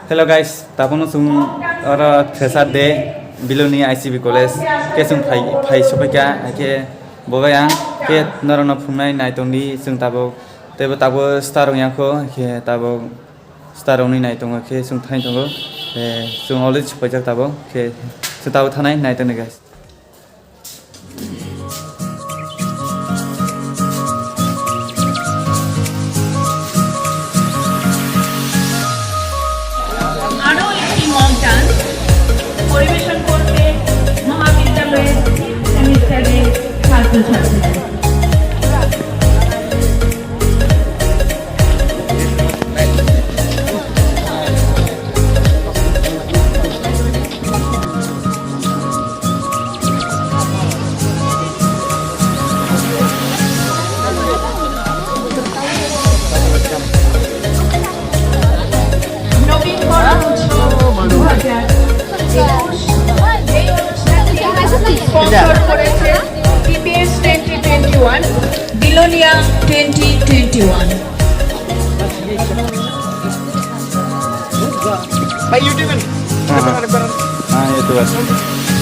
Hello guys, tapos sung Thresar de Belonia ICB College ke sung phai sopaika ke bogayang ke narona phumnai naitongni sung tabo star yangko ke tabo star oni naitong ke sung thain tongo sung already sopaijak tabo ke sung tabo thanai naitong guys. পরিবেশন করতে মহাবিদ্যালয়ের সেমিস্টারের ছাত্রছাত্রীরা নবীনবরণ উৎসব 2021 sponsor করেছে TPS 2021 Belonia 2021 By YouTube kan? Itu guys.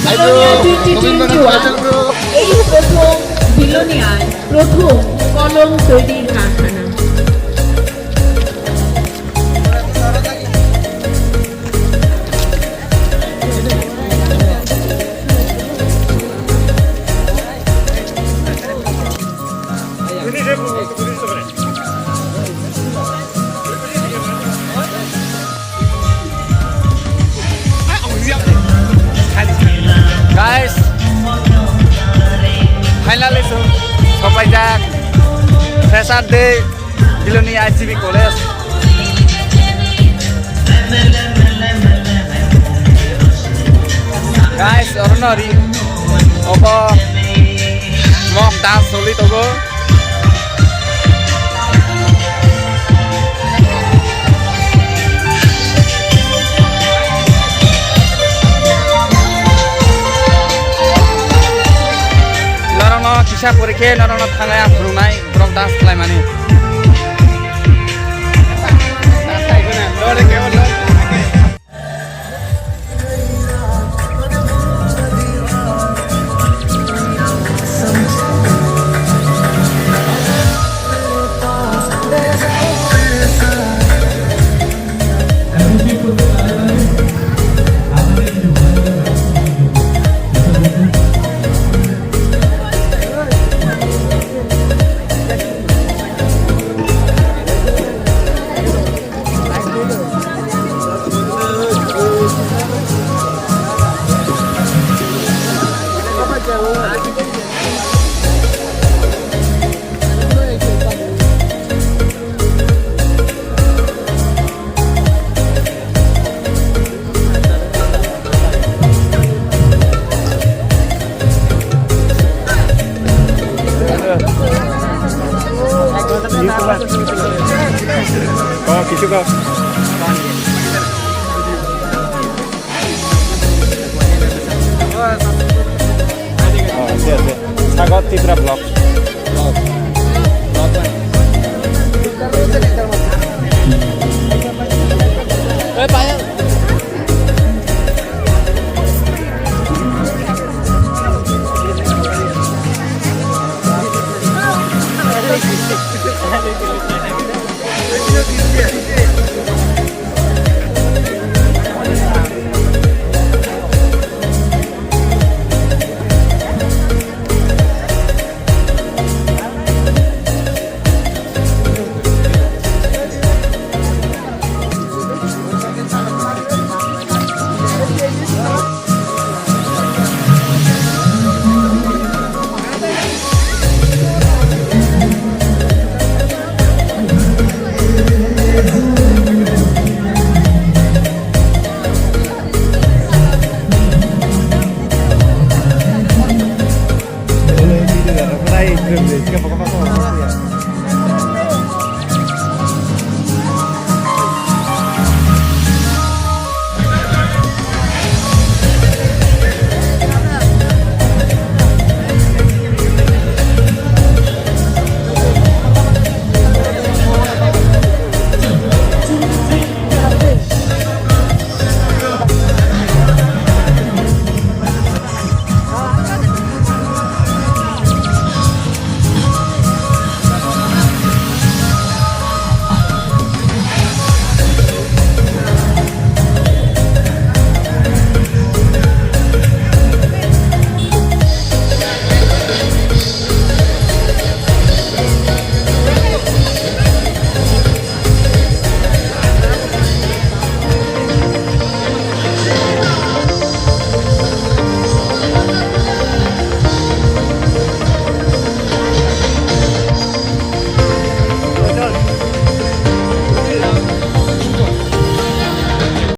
Belonia 2021 এই প্রথম বিলোনিয়ায় প্রথম কলম তৈরির কারখানা। Guys, finally sampai jak Thresar de Belonia ICB College. Guys, ordinary apa mock dance soli togo. Kisah purike narana thangai afrunai brok das klaimani Oh, gitu kok. Oh, siap. Sagartripuraitell blog.